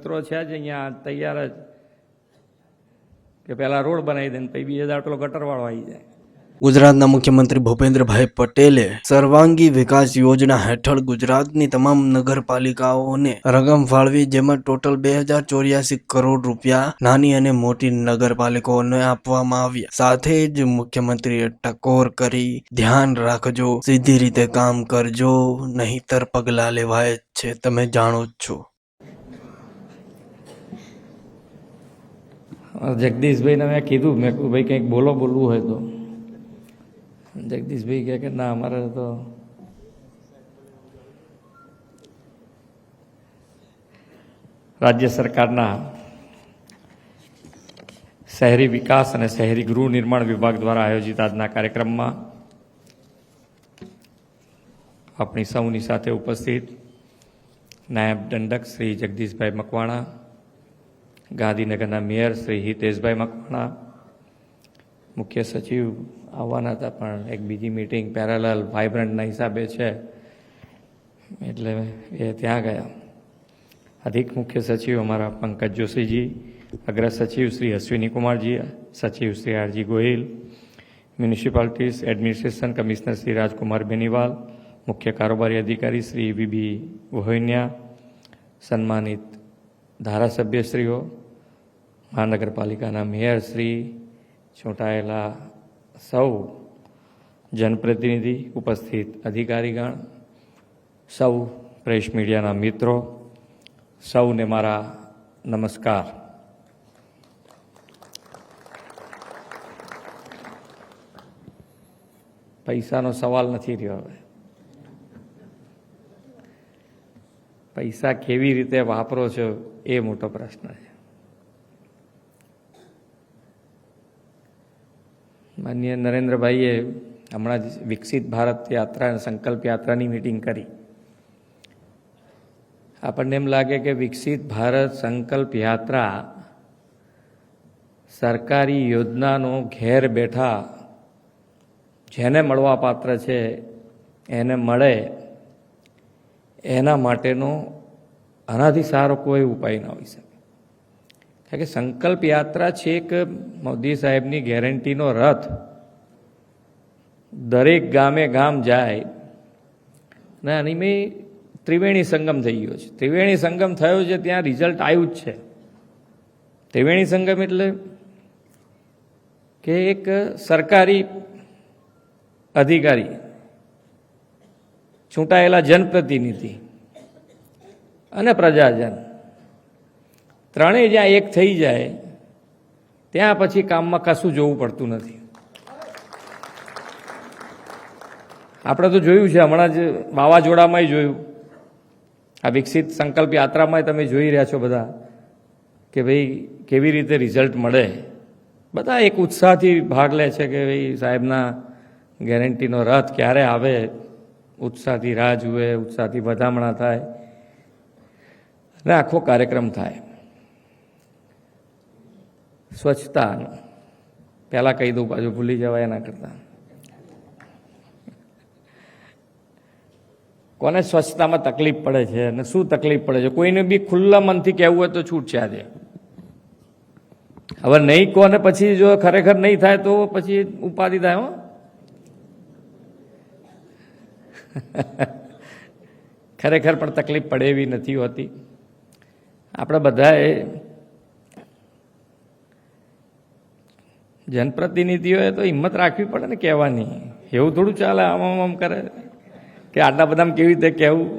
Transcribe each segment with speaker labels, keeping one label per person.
Speaker 1: મિત્રો છે જ અહીંયા તૈયાર જ કે પહેલાં રોડ બનાવી દે ને પછી બીજા દાડ પેલો ગટરવાળો આવી જાય.
Speaker 2: ગુજરાતના મુખ્યમંત્રી ભૂપેન્દ્રભાઈ પટેલે સર્વાંગી વિકાસ યોજના હેઠળ ગુજરાતની તમામ નગરપાલિકાઓને રકમ ફાળવી, જેમાં ટોટલ 2084 કરોડ રૂપિયા નાની અને મોટી નગરપાલિકાઓને આપવામાં આવ્યા. સાથે જ મુખ્યમંત્રીએ ટકોર કરી ધ્યાન રાખજો, સીધી રીતે કામ કરજો, નહીતર પગલાં લેવાય જ છે, તમે જાણો જ છો.
Speaker 1: જગદીશભાઈને મેં કીધું, મેં કહ્યું ભાઈ કંઈક બોલવું હોય તો. જગદીશભાઈ કહે કે ના, અમારે તો રાજ્ય સરકારના શહેરી વિકાસ અને શહેરી ગૃહ નિર્માણ વિભાગ દ્વારા આયોજિત આજના કાર્યક્રમમાં આપણી સૌની સાથે ઉપસ્થિત નાયબ દંડક શ્રી જગદીશભાઈ મકવાણા, ગાંધીનગરના મેયર શ્રી હિતેશભાઈ મકવાણા, મુખ્ય સચિવ આવવાના હતા પણ એક બીજી મિટિંગ પેરેલલ વાઇબ્રન્ટના હિસાબે છે એટલે એ ત્યાં ગયા. અધિક મુખ્ય સચિવ અમારા પંકજ જોશીજી, અગ્ર સચિવ શ્રી અશ્વિની કુમારજી, સચિવ Shri R G Gohil, municipalities administration commissioner Shri Rajkumar Beniwal, મુખ્ય કારોબારી અધિકારી શ્રી વીબી વહોઈનિયા, સન્માનિત ધારાસભ્યશ્રીઓ, મહાનગરપાલિકાના મેયરશ્રી, ચૂંટાયેલા સૌ જનપ્રતિનિધિ, ઉપસ્થિત અધિકારીગણ, સૌ પ્રેસ મીડિયાના મિત્રો, સૌને મારા નમસ્કાર. પૈસાનો સવાલ નથી રહ્યો. હવે પૈસા કેવી રીતે વાપરો છો એ મોટો પ્રશ્ન છે. માનનીય નરેન્દ્રભાઈએ હમણાં જ વિકસિત ભારત યાત્રા અને સંકલ્પ યાત્રાની મિટિંગ કરી. આપણને એમ લાગે કે વિકસિત ભારત સંકલ્પ યાત્રા સરકારી યોજનાનો ઘેર બેઠા જેને મળવા પાત્ર છે એને મળે એના માટેનો આનાથી સારો કોઈ ઉપાય ના હોઈ શકે. કારણ કે સંકલ્પ યાત્રા છે કે મોદી સાહેબની ગેરંટીનો રથ દરેક ગામે ગામ જાય ને આની મેં ત્રિવેણી સંગમ થઈ ગયો છે. ત્રિવેણી સંગમ થયો છે ત્યાં રિઝલ્ટ આવ્યું જ છે. ત્રિવેણી સંગમ એટલે કે એક સરકારી અધિકારી, ચૂંટાયેલા જનપ્રતિનિધિ અને પ્રજાજન ત્રણેય જ્યાં એક થઈ જાય ત્યાં પછી કામમાં કશું જોવું પડતું નથી. આપણે તો જોયું છે, હમણાં જ વાવાઝોડામાંય જોયું, આ વિકસિત સંકલ્પ યાત્રામાં તમે જોઈ રહ્યા છો બધા કે ભાઈ કેવી રીતે રિઝલ્ટ મળે. બધા એક ઉત્સાહથી ભાગ લે છે કે ભાઈ સાહેબના ગેરંટીનો રથ ક્યારે આવે, ઉત્સાહથી રાહ જુએ, ઉત્સાહથી વધામણા થાય અને આખો કાર્યક્રમ થાય. સ્વચ્છતાનું પહેલાં કહી દઉં, પાછું ભૂલી જવાય એના કરતાં. કોને સ્વચ્છતામાં તકલીફ પડે છે અને શું તકલીફ પડે છે, કોઈને બી ખુલ્લા મનથી કહેવું હોય તો છૂટ છે આજે. હવે નહીં કોને પછી જો ખરેખર નહીં થાય તો પછી ઉપાધિ થાય. હો ખરેખર પણ તકલીફ પડે એવી નથી હોતી. આપણે બધાએ જનપ્રતિનિધિઓએ તો હિંમત રાખવી પડે ને કહેવાની. એવું થોડું ચાલે આમ આમ કરે કે આટલા બધામાં કેવી રીતે કહેવું.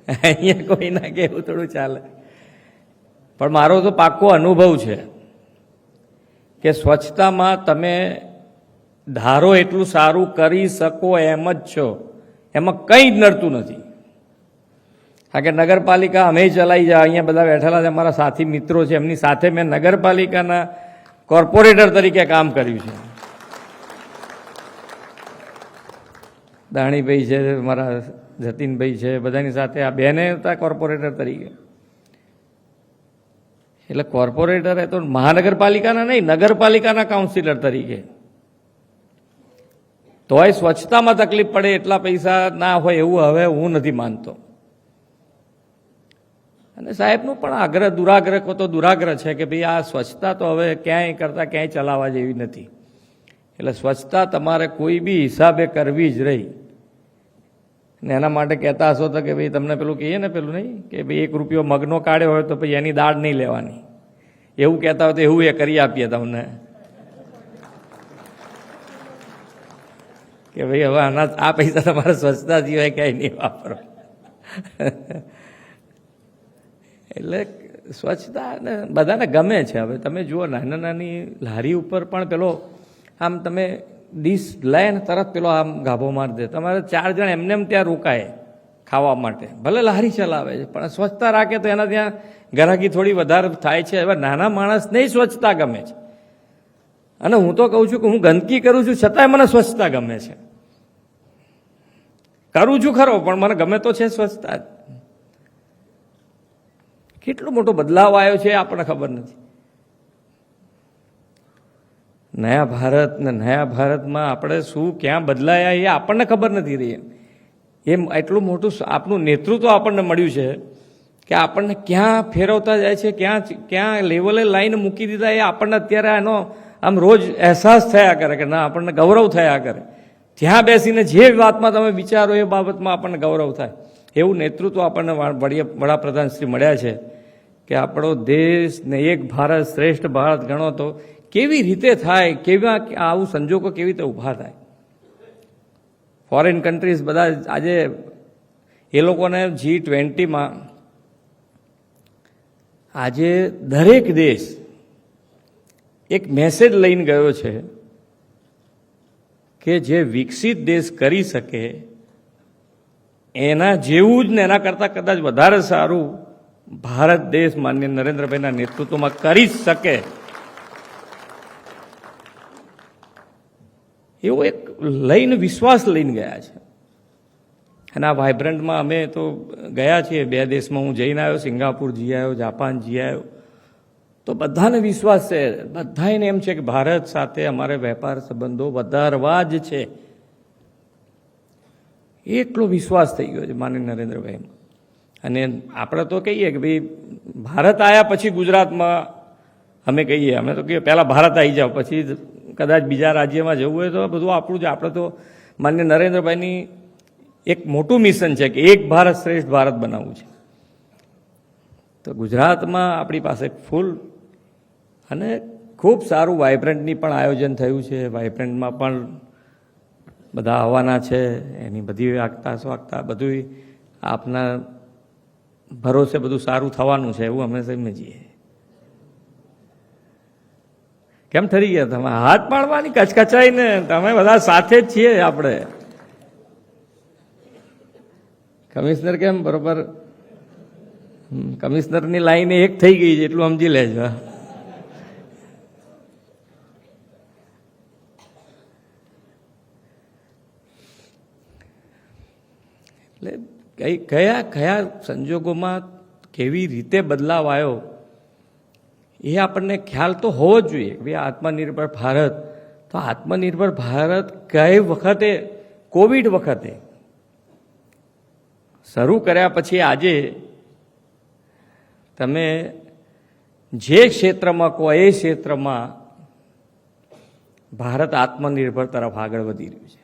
Speaker 1: અહીંયા કોઈ ના કહેવું થોડું ચાલે. પણ મારો તો પાક્કો અનુભવ છે કે સ્વચ્છતામાં તમે ધારો એટલું સારું કરી શકો એમ જ છો, એમાં કંઈ જ નડતું નથી. કારણ કે નગરપાલિકા અમે ચલાવી જાય, અહીંયા બધા બેઠેલા છે અમારા સાથી મિત્રો છે, એમની સાથે મેં નગરપાલિકાના કોર્પોરેટર તરીકે કામ કર્યું છે. દાણીભાઈ છે, મારા જતીનભાઈ છે, બધાની સાથે આ બેને હતા કોર્પોરેટર તરીકે. એટલે કોર્પોરેટર એ તો મહાનગરપાલિકાના નહીં, નગરપાલિકાના કાઉન્સિલર તરીકે. તોય સ્વચ્છતામાં તકલીફ પડે એટલા પૈસા ના હોય એવું હવે હું નથી માનતો. અને સાહેબનો પણ આગ્રહ દુરાગ્રહ કો તો દુરાગ્રહ છે કે ભાઈ આ સ્વચ્છતા તો હવે ક્યાંય કરતાં ક્યાંય ચલાવવા જેવી નથી. એટલે સ્વચ્છતા તમારે કોઈ બી હિસાબે કરવી જ રહી. ને એના માટે કહેતા હશો તો કે ભાઈ તમને પેલું કહીએ ને પેલું નહીં કે ભાઈ 1 રૂપિયો મગનો કાઢ્યો હોય તો પછી એની દાળ નહીં લેવાની, એવું કહેતા હોય તો એવું એ કરી આપીએ તમને કે ભાઈ હવે આના આ પૈસા તમારે સ્વચ્છતા સિવાય ક્યાંય નહીં વાપરો. એટલે સ્વચ્છતા ને બધાને ગમે છે. હવે તમે જુઓ નાના નાની લારી ઉપર પણ પેલો આમ તમે ડીશ લઈને તરત પેલો આમ ગાભો મારી દે. તમારે 4 જણ એમને એમ ત્યાં રોકાય ખાવા માટે, ભલે લારી ચલાવે છે પણ સ્વચ્છતા રાખે તો એના ત્યાં ગ્રાહકી થોડી વધારે થાય છે. હવે નાના માણસને સ્વચ્છતા ગમે છે અને હું તો કહું છું કે હું ગંદકી કરું છું છતાંય મને સ્વચ્છતા ગમે છે. કરું છું ખરો પણ મને ગમે તો છે સ્વચ્છતા. કેટલો મોટો બદલાવ આવ્યો છે આપણને ખબર નથી. નયા ભારત ને નયા ભારતમાં આપણે શું ક્યાં બદલાયા એ આપણને ખબર નથી રહી. એમ એટલું મોટું આપણું નેતૃત્વ આપણને મળ્યું છે કે આપણને ક્યાં ફેરવતા જાય છે, ક્યાં લેવલે લાઈન મૂકી દીધા એ આપણને અત્યારે એનો આમ રોજ અહેસાસ થયા કરે કે ના આપણને ગૌરવ થયા કરે. ત્યાં બેસીને જે વાતમાં તમે વિચારો એ બાબતમાં આપણને ગૌરવ થાય. એવું નેતૃત્વ આપણને વડાપ્રધાન શ્રી મળ્યા છે કે આપણો દેશ ને એક ભારત શ્રેષ્ઠ ભારત ગણો તો કેવી રીતે થાય, કેવા આવું સંજોગો કેવી રીતે ઊભા થાય. ફોરેન કન્ટ્રીઝ બધા આજે એ લોકોને G20માં આજે દરેક દેશ એક મેસેજ લઈને ગયો છે કે જે વિકસિત દેશ કરી શકે એના જેવું જ ને એના કરતાં કદાચ વધારે સારું ભારત દેશ માનનીય નરેન્દ્રભાઈના નેતૃત્વમાં કરી જ શકે એવો એક લઈને વિશ્વાસ લઈને ગયા છે. અને આ વાઇબ્રન્ટમાં અમે તો ગયા છીએ 2 દેશમાં. હું જઈને આવ્યો, સિંગાપુર જઈ આવ્યો, જાપાન જઈ આવ્યો. તો બધાને વિશ્વાસ છે, બધાને એમ છે કે ભારત સાથે અમારે વેપાર સંબંધો વધારવા જ છે. એટલો વિશ્વાસ થઈ ગયો છે માનનીય નરેન્દ્રભાઈમાં. અને આપણે તો કહીએ કે ભાઈ ભારત આવ્યા પછી ગુજરાતમાં અમે કહીએ, અમે તો કહીએ પહેલાં ભારત આવી જાઓ પછી કદાચ બીજા રાજ્યમાં જવું હોય તો બધું આપણું જ. આપણે તો માનનીય નરેન્દ્રભાઈની એક મોટું મિશન છે કે એક ભારત શ્રેષ્ઠ ભારત બનાવવું છે. તો ગુજરાતમાં આપણી પાસે ફૂલ અને ખૂબ સારું વાઇબ્રન્ટની પણ આયોજન થયું છે. વાઇબ્રન્ટમાં પણ બધા આવવાના છે. એની બધી આગતા સ્વાગતા બધું આપના ભરોસે બધું સારું થવાનું છે એવું અમે સમજીએ. કેમ ઠરી ગયા તમે? હાથ પાડવાની કચકચાઈને તમે બધા સાથે જ છીએ આપણે. કમિશનર કેમ બરોબર? કમિશનરની લાઈન એક થઈ ગઈ છે એટલું સમજી લેજો. એટલે કયા સંજોગોમાં કેવી રીતે બદલાવ આવ્યો એ આપણને ખ્યાલ તો હોવો જ જોઈએ. ભાઈ આત્મનિર્ભર ભારત, તો આત્મનિર્ભર ભારત કઈ વખતે કોવિડ વખતે શરૂ કર્યા પછી આજે તમે જે ક્ષેત્રમાં કહો એ ક્ષેત્રમાં ભારત આત્મનિર્ભર તરફ આગળ વધી રહ્યું છે.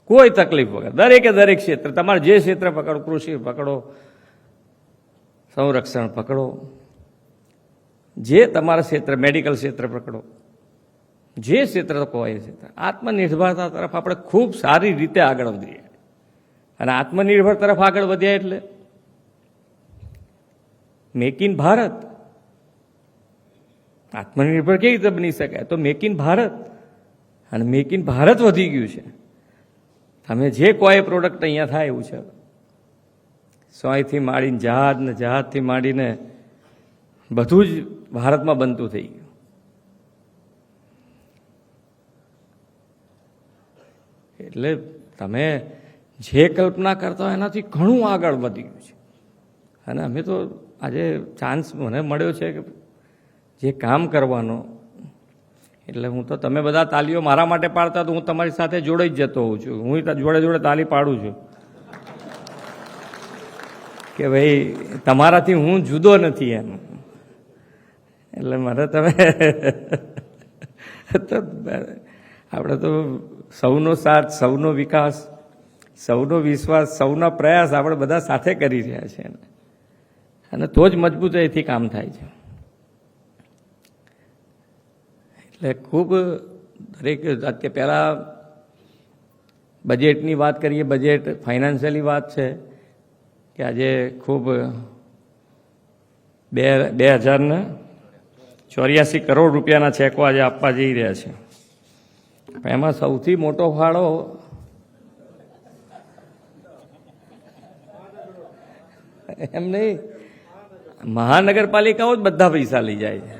Speaker 1: કોઈ તકલીફ વગર દરેક ક્ષેત્ર, તમારે જે ક્ષેત્ર પકડો, કૃષિ પકડો, સંરક્ષણ પકડો, જે તમારા ક્ષેત્ર, મેડિકલ ક્ષેત્ર પકડો, જે ક્ષેત્ર કહો એ ક્ષેત્ર આત્મનિર્ભરતા તરફ આપણે ખૂબ સારી રીતે આગળ વધીએ. અને આત્મનિર્ભર તરફ આગળ વધ્યા એટલે મેક ઇન ભારત. આત્મનિર્ભર કેવી રીતે બની શકાય? તો મેક ઇન ભારત. અને મેક ઇન ભારત વધી ગયું છે. તમે જે કોઈ પ્રોડક્ટ અહીંયા થાય એવું છે. સોયથી માંડીને જહાજ ને જહાજથી માંડીને બધું જ ભારતમાં બનતું થઈ ગયું. એટલે તમે જે કલ્પના કરતા હોય એનાથી ઘણું આગળ વધી ગયું છે. અને અમે તો આજે ચાન્સ મને મળ્યો છે કે જે કામ કરવાનો, એટલે હું તો તમે બધા તાલીઓ મારા માટે પાડતા તો હું તમારી સાથે જોડાઈ જ જતો હોઉં છું. હું જોડે જોડે તાલી પાડું છું. કે ભાઈ તમારાથી હું જુદો નથી એમ. એટલે મારે તમે તો આપણે તો સૌનો સાથ, સૌનો વિકાસ, સૌનો વિશ્વાસ, સૌના પ્રયાસ આપણે બધા સાથે કરી રહ્યા છીએ અને તો જ મજબૂતાઈથી કામ થાય છે. એટલે ખૂબ દરેક કે પહેલાં બજેટની વાત કરીએ. બજેટ ફાઇનાન્શિયલી વાત છે કે આજે ખૂબ 2084 કરોડ રૂપિયાના ચેકો આજે આપવા જઈ રહ્યા છે. એમાં સૌથી મોટો ફાળો એમ નહીં, મહાનગરપાલિકાઓ જ બધા પૈસા લઈ જાય છે.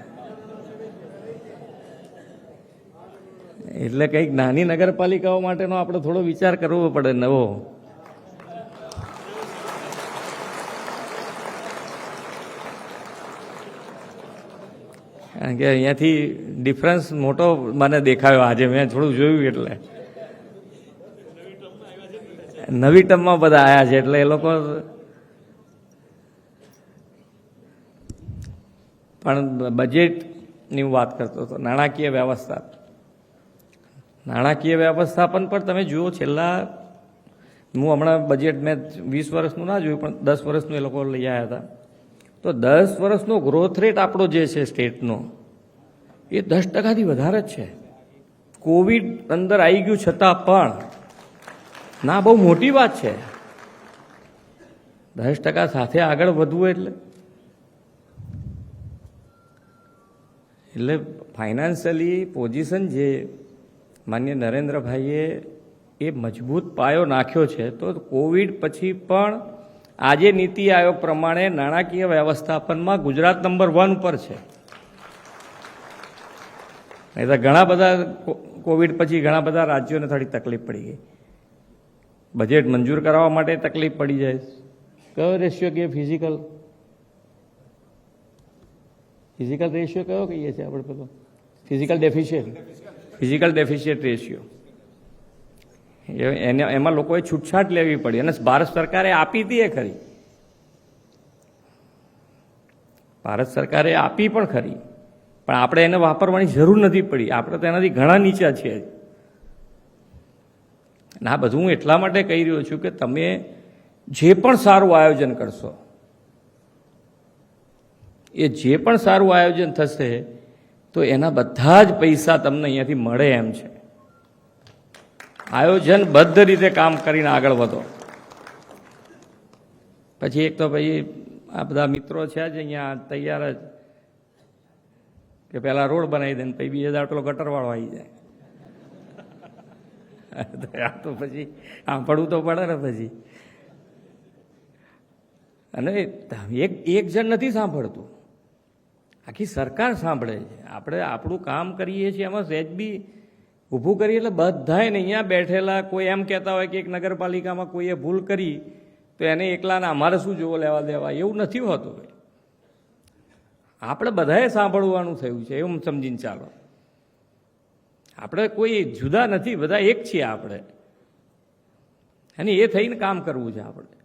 Speaker 1: એટલે કંઈક નાની નગરપાલિકાઓ માટેનો આપણે થોડો વિચાર કરવો પડે નવો. કારણ કે અહીંયાથી ડિફરન્સ મોટો મને દેખાયો આજે, મેં થોડું જોયું. એટલે નવી ટર્મમાં બધા આવ્યા છે એટલે એ લોકો પણ બજેટની વાત કરતો હતો. નાણાકીય વ્યવસ્થાપન પર તમે જુઓ, છેલ્લા હું હમણાં બજેટ મેં 20 વર્ષનું ના જોયું પણ 10 વર્ષનું એ લોકો લઈ આવ્યા હતા. તો 10 વર્ષનો ગ્રોથ રેટ આપણો જે છે સ્ટેટનો એ 10%થી વધારે જ છે. કોવિડ અંદર આવી ગયું છતાં પણ ના, બહુ મોટી વાત છે 10% સાથે આગળ વધવું. એટલે ફાઇનાન્શિયલી પોઝિશન જે માન્ય નરેન્દ્રભાઈએ એ મજબૂત પાયો નાખ્યો છે. તો કોવિડ પછી પણ આજે નીતિ આયોગ પ્રમાણે નાણાકીય વ્યવસ્થાપનમાં ગુજરાત નંબર 1 પર છે. નહીં તો ઘણા બધા કોવિડ પછી ઘણા બધા રાજ્યોને થોડી તકલીફ પડી ગઈ. બજેટ મંજૂર કરવા માટે તકલીફ પડી જાય. કયો રેશિયો કે ફિઝિકલ રેશિયો કયો કહીએ છીએ આપણે? પેલો ફિઝિકલ ડેફિશિયન્ટ રેશિયો. એમાં લોકોએ છૂટછાટ લેવી પડી અને ભારત સરકારે આપી હતી. ખરી, ભારત સરકારે આપી પણ ખરી, પણ આપણે એને વાપરવાની જરૂર નથી પડી. આપણે તો એનાથી ઘણા નીચા છીએ. અને આ બધું હું એટલા માટે કહી રહ્યો છું કે તમે જે પણ સારું આયોજન કરશો, એ જે પણ સારું આયોજન થશે તો એના બધા જ પૈસા તમને અહીંયાથી મળે એમ છે. આયોજનબદ્ધ રીતે કામ કરીને આગળ વધો. પછી એક તો ભાઈ આ બધા મિત્રો છે જ અહીંયા તૈયાર જ કે પહેલાં રોડ બનાવી દે ને પછી બીજા દાડ પેલો ગટરવાળો આવી જાય. આ તો પછી સાંભળવું તો પડે ને પછી. અને એક જણ નથી સાંભળતું, આખી સરકાર સાંભળે છે. આપણે આપણું કામ કરીએ છીએ એમાં સહેજ બી ઊભું કરીએ એટલે બધાય ને અહીંયા બેઠેલા કોઈ એમ કહેતા હોય કે એક નગરપાલિકામાં કોઈએ ભૂલ કરી તો એને એકલાને અમારે શું જોવો લેવા દેવા, એવું નથી હોતું. આપણે બધાએ સાંભળવાનું થયું છે એવું સમજીને ચાલો. આપણે કોઈ જુદા નથી, બધા એક છીએ આપણે, અને એ થઈને કામ કરવું છે આપણે.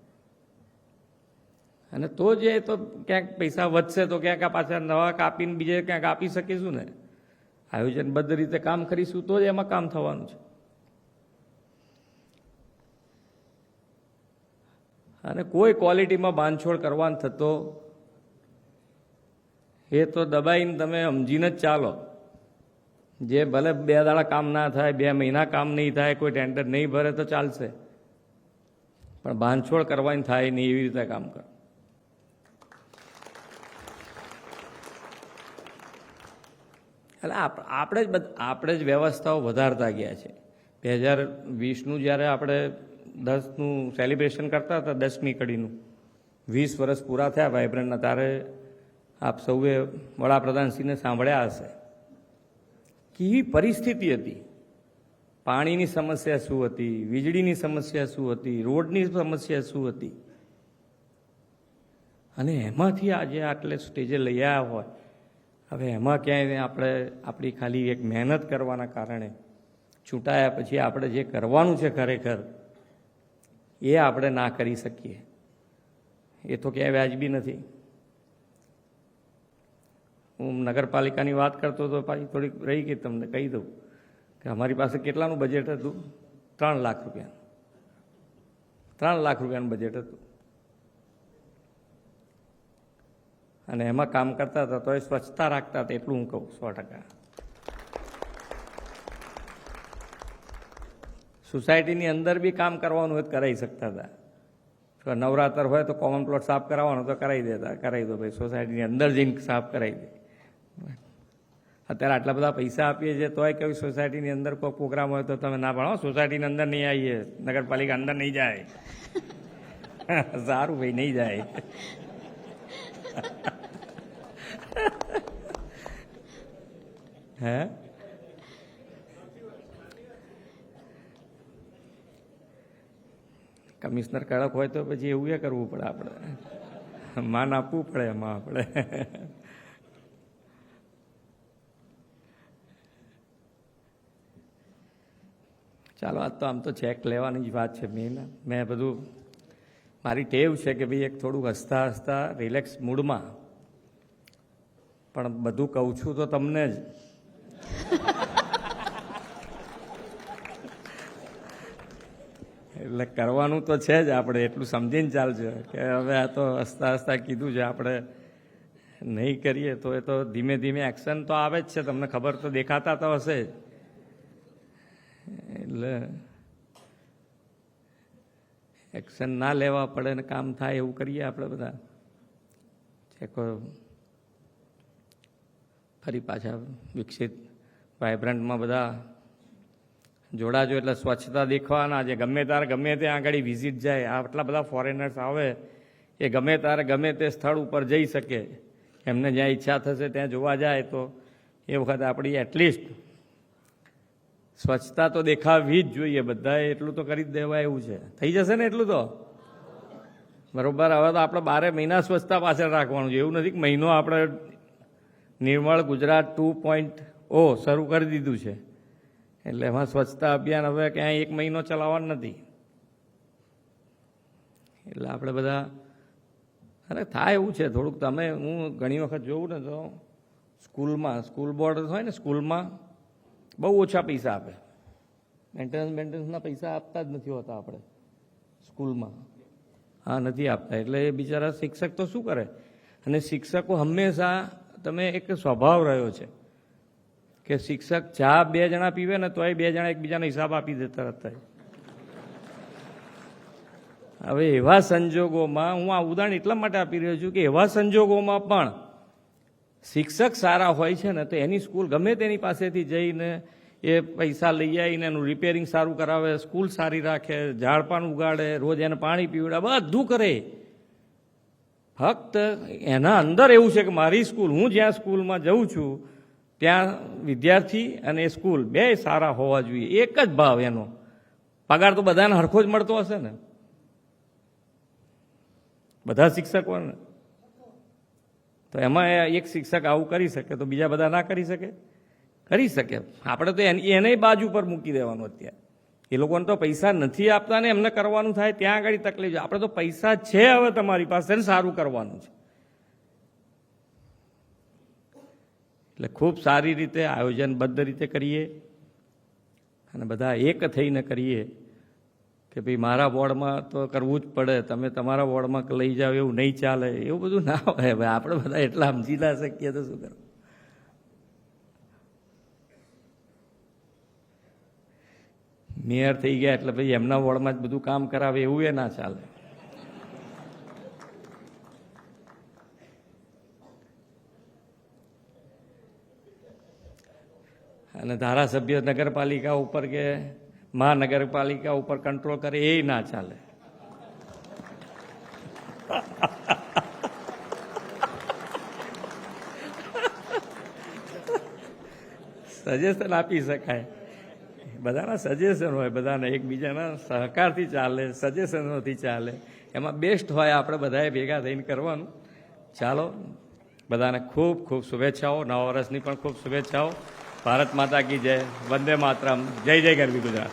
Speaker 1: અને તો જ એ તો ક્યાંક પૈસા વધશે તો ક્યાંક પાછા નવા કાપીને બીજે ક્યાંક આપી શકીશું ને. આયોજનબદ્ધ રીતે કામ કરીશું તો જ એમાં કામ થવાનું છે. અને કોઈ ક્વોલિટીમાં બાંધછોડ કરવાનો થતો એ તો દબાઈને તમે સમજીને જ ચાલો. જે ભલે 2 દાડા કામ ના થાય, 2 મહિના કામ નહીં થાય, કોઈ ટેન્ડર નહીં ભરે તો ચાલશે, પણ બાંધછોડ કરવાની થાય નહીં એવી રીતે કામ કરો. એટલે આપણે જ વ્યવસ્થાઓ વધારતા ગયા છે. 2020નું જ્યારે આપણે 10નું સેલિબ્રેશન કરતા હતા, 10મી કડીનું 20 વર્ષ પૂરા થયા વાઇબ્રન્ટના, ત્યારે આપ સૌએ વડાપ્રધાનશ્રીને સાંભળ્યા હશે કેવી પરિસ્થિતિ હતી. પાણીની સમસ્યા શું હતી, વીજળીની સમસ્યા શું હતી, રોડની સમસ્યા શું હતી, અને એમાંથી આજે આટલે સ્ટેજે લઈ આવ્યા હોય. હવે એમાં ક્યાંય આપણે આપણી ખાલી એક મહેનત કરવાના કારણે ચૂંટાયા પછી આપણે જે કરવાનું છે ખરેખર એ આપણે ના કરી શકીએ. એ તો ક્યાંય વ્યાજબી નથી. હું નગરપાલિકાની વાત કરતો હતો, પાછી થોડીક રહી ગઈ, તમને કહી દઉં કે અમારી પાસે કેટલાનું બજેટ હતું? 3 લાખ રૂપિયા. 3 લાખ રૂપિયાનું બજેટ હતું અને એમાં કામ કરતા હતા તો એ સ્વચ્છતા રાખતા હતા, એટલું હું કહું 100%. સોસાયટીની અંદર બી કામ કરવાનું હોય તો કરાવી શકતા હતા. નવરાત્ર હોય તો કોમન પ્લોટ સાફ કરાવવાનો તો કરાવી દેતા, કરાવી દો ભાઈ, સોસાયટીની અંદર જઈને સાફ કરાવી દે. અત્યારે આટલા બધા પૈસા આપીએ છીએ તોય કઈ સોસાયટીની અંદર કોઈ પ્રોગ્રામ હોય તો તમે ના પાડો, સોસાયટીની અંદર નહીં આવીએ, નગરપાલિકા અંદર નહીં જાય. સારું ભાઈ, નહીં જાય. હે કમિશનર કડક હોય તો પછી એવું એ કરવું પડે, આપણે માન આપવું પડે એમાં આપણે. ચાલો, આજ તો આમ તો ચેક લેવાની જ વાત છે મેન. મેં બધું, મારી ટેવ છે કે ભાઈ એક થોડુંક હસતા હસતા રિલેક્સ મૂડમાં, પણ બધું કહું છું તો તમને જ. એટલે કરવાનું તો છે જ, આપણે એટલું સમજીને ચાલજો કે હવે આ તો હસતા હસતા કીધું છે, આપણે નહીં કરીએ તો એ તો ધીમે ધીમે એક્શન તો આવે જ છે, તમને ખબર તો દેખાતા તો હશે જ. એટલે એક્શન ના લેવા પડે ને કામ થાય એવું કરીએ આપણે બધા. ચેકો ફરી પાછા વિકસિત વાઇબ્રન્ટમાં બધા જોડાજો, એટલે સ્વચ્છતા દેખવાના છે. ગમે ત્યારે ગમે ત્યાં આગળ વિઝિટ જાય, આટલા બધા ફોરેનર્સ આવે, એ ગમે ત્યારે ગમે તે સ્થળ ઉપર જઈ શકે, એમને જ્યાં ઈચ્છા થશે ત્યાં જોવા જાય, તો એ વખતે આપણી એટલીસ્ટ સ્વચ્છતા તો દેખાવી જ જોઈએ. બધાએ એટલું તો કરી જ દેવાય એવું છે. થઈ જશે ને એટલું તો બરોબર. હવે તો આપણે 12 મહિના સ્વચ્છતા પાછળ રાખવાનું છે. એવું નથી કે મહિનો આપણે નિર્મળ ગુજરાત 2.0 શરૂ કરી દીધું છે, એટલે એમાં સ્વચ્છતા અભિયાન હવે ક્યાંય 1 મહિનો ચલાવવાનું નથી. એટલે આપણે બધા, અરે થાય એવું છે થોડુંક. તમે, હું ઘણી વખત જોઉં ને તો સ્કૂલમાં, સ્કૂલ બોર્ડ હોય ને, સ્કૂલમાં બહુ ઓછા પૈસા આપે. મેન્ટેનન્સના પૈસા આપતા જ નથી હોતા આપણે સ્કૂલમાં. હા, નથી આપતા. એટલે એ બિચારા શિક્ષક તો શું કરે? અને શિક્ષકો હંમેશા, તમે એક સ્વભાવ રહ્યો છે કે શિક્ષક ચા 2 જણા પીવે ને તોય 2 જણા એકબીજાનો હિસાબ આપી દેતા હતા. હવે એવા સંજોગોમાં, હું આ ઉદાહરણ એટલા માટે આપી રહ્યો છું કે એવા સંજોગોમાં પણ શિક્ષક સારા હોય છે ને તો એની સ્કૂલ ગમે તેની પાસેથી જઈને એ પૈસા લઈ આવીને એનું રિપેરિંગ સારું કરાવે, સ્કૂલ સારી રાખે, ઝાડપાન ઉગાડે, રોજ એને પાણી પીવડાવે, બધું કરે. ફક્ત એના અંદર એવું છે કે મારી સ્કૂલ, હું જ્યાં સ્કૂલમાં જઉં છું ત્યાં વિદ્યાર્થી અને સ્કૂલ બે સારા હોવા જોઈએ. એક જ ભાવ, એનો પગાર તો બધાને હરખો જ મળતો હશે ને, બધા શિક્ષકોને. તો એમાં એક શિક્ષક આવું કરી શકે તો બીજા બધા ના કરી શકે? કરી શકે. આપણે તો એને બાજુ પર મૂકી દેવાનું. અત્યારે એ લોકોને તો પૈસા નથી આપતા ને એમને કરવાનું થાય, ત્યાં આગળ તકલીફ છે. આપણે તો પૈસા છે હવે તમારી પાસે, સારું કરવાનું છે. એટલે ખૂબ સારી રીતે આયોજનબદ્ધ રીતે કરીએ અને બધા એક થઈને કરીએ કે ભાઈ મારા વોર્ડમાં તો કરવું જ પડે, તમે તમારા વોર્ડમાં લઈ જાઓ એવું નહીં ચાલે, એવું બધું ના હોય. ભાઈ આપણે બધા એટલા સમજી ના શકીએ તો શું કરવું? મેયર થઈ ગયા એટલે ભાઈ એમના વોર્ડમાં જ બધું કામ કરાવે એવું એ ના ચાલે. અને ધારાસભ્ય નગરપાલિકા ઉપર કે મહાનગરપાલિકા ઉપર કંટ્રોલ કરે એ ના ચાલે. સજેશન આપી શકાય, બધાના સજેશન હોય, બધાના એકબીજાના સહકારથી ચાલે, સજેશનોથી ચાલે. એમાં બેસ્ટ હોય આપણે બધાએ ભેગા થઈને કરવાનું. ચાલો, બધાને ખૂબ ખૂબ શુભેચ્છાઓ, નવા વર્ષની પણ ખૂબ શુભેચ્છાઓ. ભારત માતા કી જય, વંદે માતરમ, જય જય ગરવી ગુજરાત.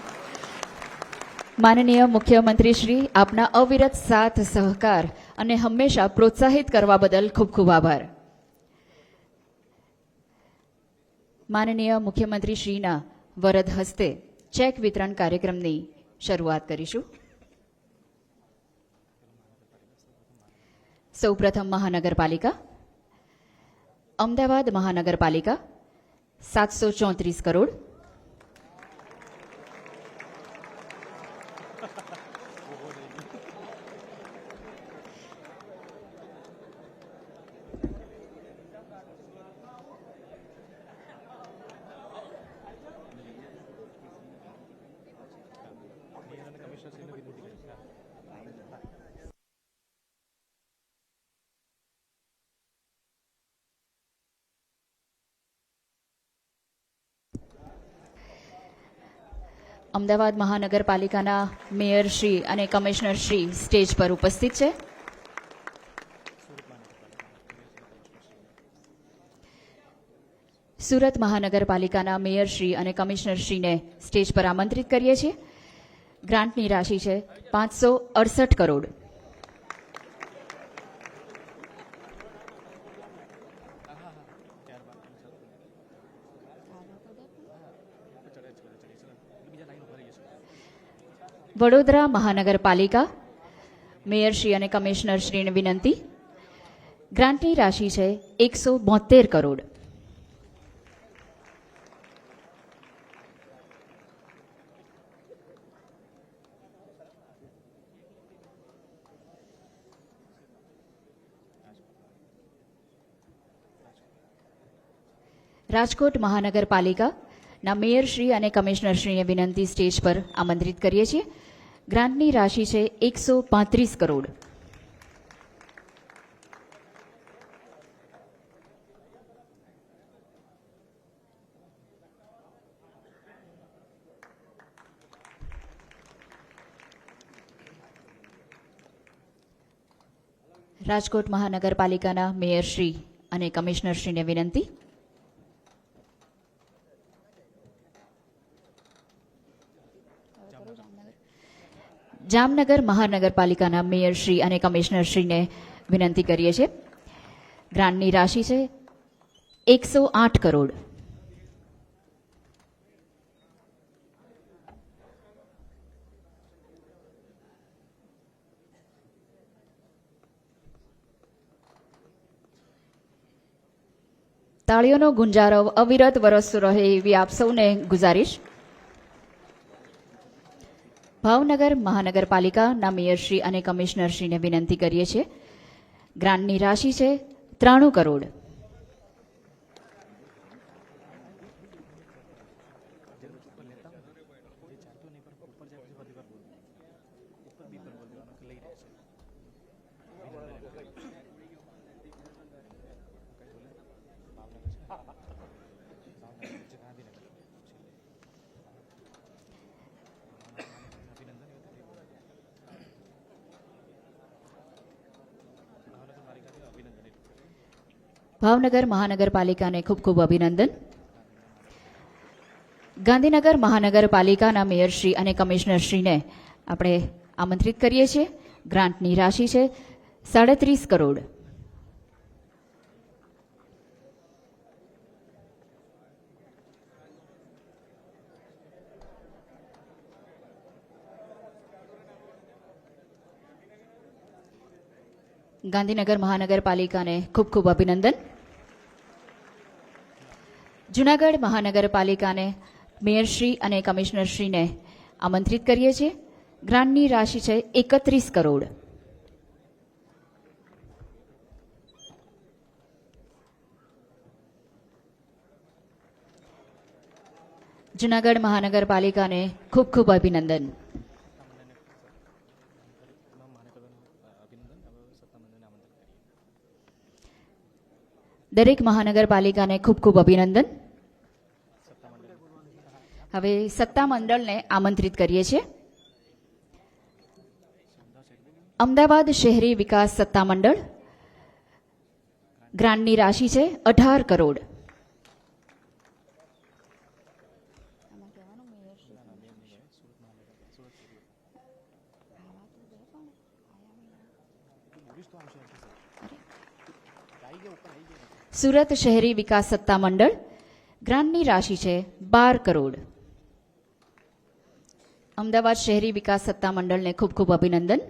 Speaker 3: માનનીય મુખ્યમંત્રી શ્રી, આપના અવિરત સાથ સહકાર અને હંમેશા પ્રોત્સાહિત કરવા બદલ ખૂબ ખૂબ આભાર. માનનીય મુખ્યમંત્રી શ્રીના વરદ હસ્તે ચેક વિતરણ કાર્યક્રમની શરૂઆત કરીશું. સૌપ્રથમ મહાનગરપાલિકા. અમદાવાદ મહાનગરપાલિકા 734 કરોડ. અમદાવાદ મહાનગરપાલિકાના મેયર શ્રી અને કમિશનર શ્રી સ્ટેજ પર ઉપસ્થિત છે. સુરત મહાનગરપાલિકાના મેયર શ્રી અને કમિશનર શ્રીને સ્ટેજ પર આમંત્રિત કરીએ છીએ. ગ્રાન્ટની રાશિ છે 568 કરોડ. વડોદરા મહાનગરપાલિકા મેયર શ્રી અને કમિશનર શ્રીને વિનંતી. ગ્રાન્ટની રાશિ છે 172 કરોડ. રાજકોટ મહાનગરપાલિકાના મેયર શ્રી અને કમિશનર શ્રીને વિનંતી સ્ટેજ પર આમંત્રિત કરીએ છીએ. ગ્રાન્ટની રાશિ છે 135 કરોડ. રાજકોટ મહાનગરપાલિકાના મેયર શ્રી અને કમિશનર શ્રીને વિનંતી. જામનગર મહાનગરપાલિકાના મેયર શ્રી અને કમિશનર શ્રીને વિનંતી કરીએ છીએ. ગ્રાન્ટની રાશિ છે 108 કરોડ. તાળીઓનો ગુંજારો અવિરત વરસતો રહે એવી આપ સૌને ગુજારીશ. ભાવનગર મહાનગરપાલિકાના મેયરશ્રી અને કમિશનરશ્રીને વિનંતી કરીએ છીએ. ગ્રાન્ટની રાશિ છે 93 કરોડ. ભાવનગર મહાનગરપાલિકાને ખૂબ ખૂબ અભિનંદન. ગાંધીનગર મહાનગરપાલિકાના મેયરશ્રી અને કમિશનરશ્રીને આપણે આમંત્રિત કરીએ છીએ. ગ્રાન્ટની રાશિ છે 37 કરોડ. ગાંધીનગર મહાનગરપાલિકાને ખૂબ ખૂબ અભિનંદન. જૂનાગઢ મહાનગરપાલિકાને મેયરશ્રી અને કમિશનરશ્રીને આમંત્રિત કરીએ છીએ. ગ્રાન્ટની રાશિ છે 31 કરોડ. જૂનાગઢ મહાનગરપાલિકાને ખૂબ ખૂબ અભિનંદન. દરેક મહાનગરપાલિકાને ખૂબ ખૂબ અભિનંદન. હવે સત્તામંડળને આમંત્રિત કરીએ છીએ. અમદાવાદ શહેરી વિકાસ સત્તામંડળ. ગ્રાન્ટની રાશિ છે 18 કરોડ. સુરત શહેરી વિકાસ સત્તા મંડળ, ગ્રાન્ટની રાશિ છે 12 કરોડ. અમદાવાદ શહેરી વિકાસ સત્તા મંડળને ખૂબ ખૂબ અભિનંદન.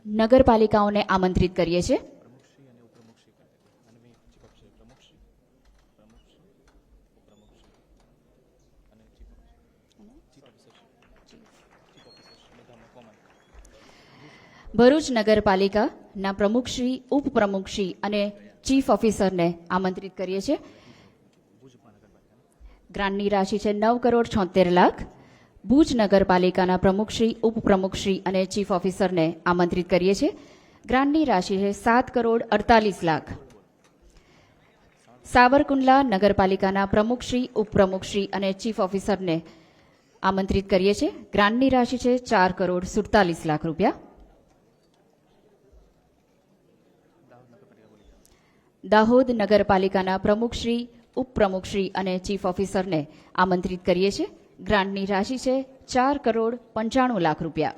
Speaker 3: નગરપાલિકાઓને આમંત્રિત કરીએ છીએ. ભરૂચ નગરપાલિકાના પ્રમુખશ્રી, ઉપપ્રમુખશ્રી અને ચીફ ઓફિસરને આમંત્રિત કરીએ છીએ. ગ્રાન્ટની રાશિ છે 9 કરોડ 76 લાખ. ભુજ નગરપાલિકાના પ્રમુખશ્રી, ઉપપ્રમુખશ્રી અને ચીફ ઓફિસરને આમંત્રિત કરીએ છીએ. ગ્રાન્ટની રાશિ છે 7 કરોડ 48 લાખ. સાવરકુંડલા નગરપાલિકાના પ્રમુખશ્રી, ઉપપ્રમુખશ્રી અને ચીફ ઓફિસરને આમંત્રિત કરીએ છીએ. ગ્રાન્ટની રાશિ છે 4 કરોડ 47 લાખ રૂપિયા. દાહોદ નગરપાલિકાના પ્રમુખશ્રી, ઉપપ્રમુખશ્રી અને ચીફ ઓફિસરને આમંત્રિત કરીએ છીએ. ગ્રાન્ટની રાશિ છે 4 કરોડ 95 લાખ રૂપિયા.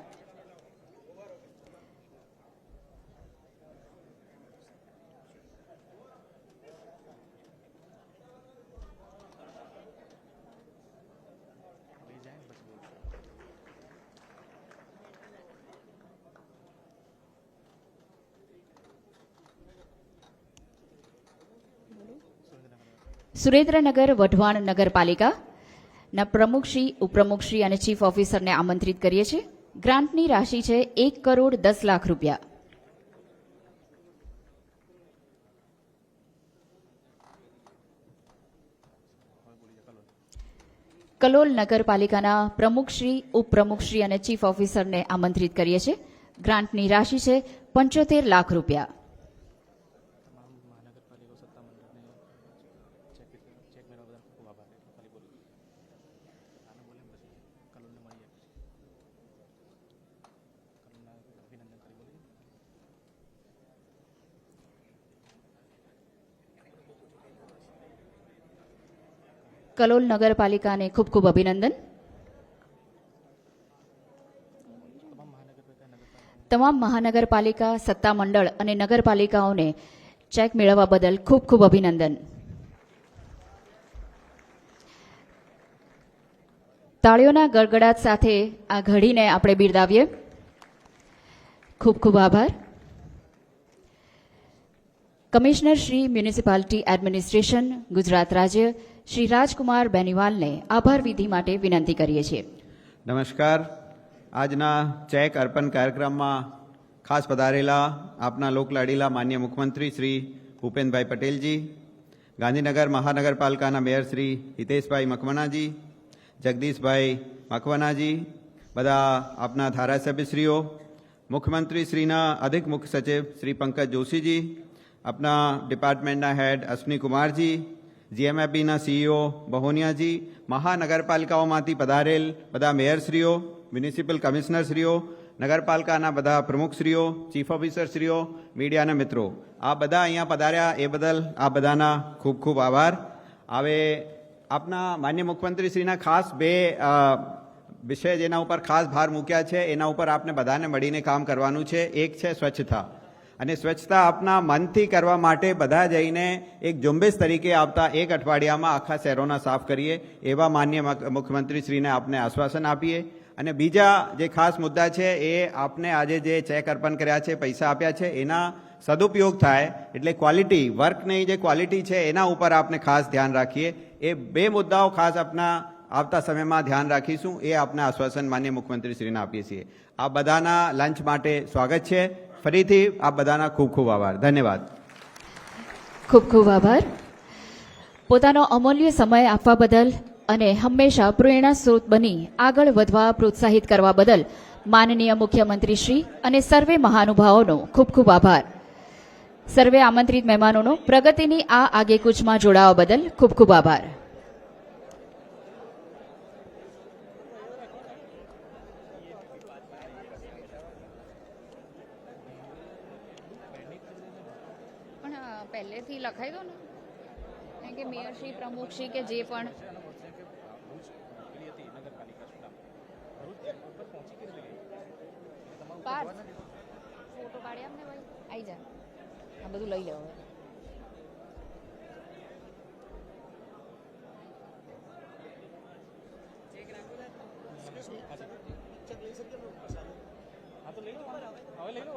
Speaker 3: સુરેન્દ્રનગર વઢવાણ નગરપાલિકાના પ્રમુખશ્રી, ઉપપ્રમુખશ્રી અને ચીફ ઓફિસરને આમંત્રિત કરીએ છીએ. ગ્રાન્ટની રાશિ છે 1 કરોડ 10 લાખ રૂપિયા. કલોલ નગરપાલિકાના પ્રમુખશ્રી, ઉપપ્રમુખશ્રી અને ચીફ ઓફિસરને આમંત્રિત કરીએ છીએ. ગ્રાન્ટની રાશિ છે 75 લાખ રૂપિયા. કલોલ નગરપાલિકાને ખૂબ ખૂબ અભિનંદન. તમામ મહાનગરપાલિકા સત્તા મંડળ અને નગરપાલિકાઓને ચેક મેળવવા બદલ ખૂબ ખૂબ અભિનંદન. તાળીઓના ગડગડાટ સાથે આ ઘડીને આપણે બિરદાવીએ. ખૂબ ખૂબ આભાર. Commissioner Shri municipality administration Gujarat રાજ્ય શ્રી રાજકુમાર બેનીવાલને આભાર વિધિ માટે વિનંતી કરીએ છીએ.
Speaker 4: નમસ્કાર. આજના ચેક અર્પણ કાર્યક્રમમાં ખાસ પધારેલા આપના લોકલાડીલા માન્ય મુખ્યમંત્રી શ્રી ભૂપેન્દ્રભાઈ પટેલજી, ગાંધીનગર મહાનગરપાલિકાના મેયર શ્રી હિતેશભાઈ મકવાણાજી, જગદીશભાઈ મકવાણાજી, બધા આપના ધારાસભ્યશ્રીઓ, મુખ્યમંત્રી શ્રીના અધિક મુખ્ય સચિવ શ્રી પંકજ જોશીજી, આપના ડિપાર્ટમેન્ટના હેડ અશ્વિની કુમારજી, જીએમએફબીના સીઈઓ બહોનિયાજી, મહાનગરપાલિકાઓમાંથી પધારેલ બધા મેયરશ્રીઓ, મ્યુનિસિપલ કમિશનરશ્રીઓ, નગરપાલિકાના બધા પ્રમુખશ્રીઓ, ચીફ ઓફિસરશ્રીઓ, મીડિયાના મિત્રો, આ બધા અહીંયા પધાર્યા એ બદલ આ બધાના ખૂબ ખૂબ આભાર. હવે આપના માન્ય મુખ્યમંત્રીશ્રીના ખાસ બે વિષય જેના ઉપર ખાસ ભાર મૂક્યા છે એના ઉપર આપને બધાને મળીને કામ કરવાનું છે. એક છે સ્વચ્છતા, અને સ્વચ્છતા આપના મનથી કરવા માટે બધા જઈને એક ઝુંબેશ તરીકે આવતા એક અઠવાડિયામાં આખા શહેરોના સાફ કરીએ એવા માન્ય મુખ્યમંત્રીશ્રીને આપને આશ્વાસન આપીએ. અને બીજા જે ખાસ મુદ્દા છે એ આપને આજે જે ચેક અર્પણ કર્યા છે, પૈસા આપ્યા છે, એના સદુપયોગ થાય એટલે ક્વોલિટી વર્કની જે ક્વોલિટી છે એના ઉપર આપને ખાસ ધ્યાન રાખીએ. એ બે મુદ્દાઓ ખાસ આપના આવતા સમયમાં ધ્યાન રાખીશું, એ આપને આશ્વાસન માન્ય મુખ્યમંત્રીશ્રીને આપીએ છીએ. આ બધાના લંચ માટે સ્વાગત છે. ફરીથી આપ બધાના ખૂબ ખૂબ આભાર. ધન્યવાદ.
Speaker 3: ખૂબ ખૂબ આભાર. પોતાનો અમૂલ્ય સમય આપવા બદલ અને હંમેશા પ્રેરણા સ્ત્રોત બની આગળ વધવા પ્રોત્સાહિત કરવા બદલ માનનીય મુખ્યમંત્રી શ્રી અને સર્વે મહાનુભાવોનો ખૂબ ખૂબ આભાર. સર્વે આમંત્રિત મહેમાનોનો પ્રગતિની આ આગેકૂચમાં જોડાવા બદલ ખૂબ ખૂબ આભાર. પહેલેથી લખાઈ દો ને, કારણ કે મેયરશ્રી, પ્રમુખશ્રી કે જે પણ પાર્થ ફોટો પાડી આમને ભાઈ આવી જા આ બધું લઈ લેવું હવે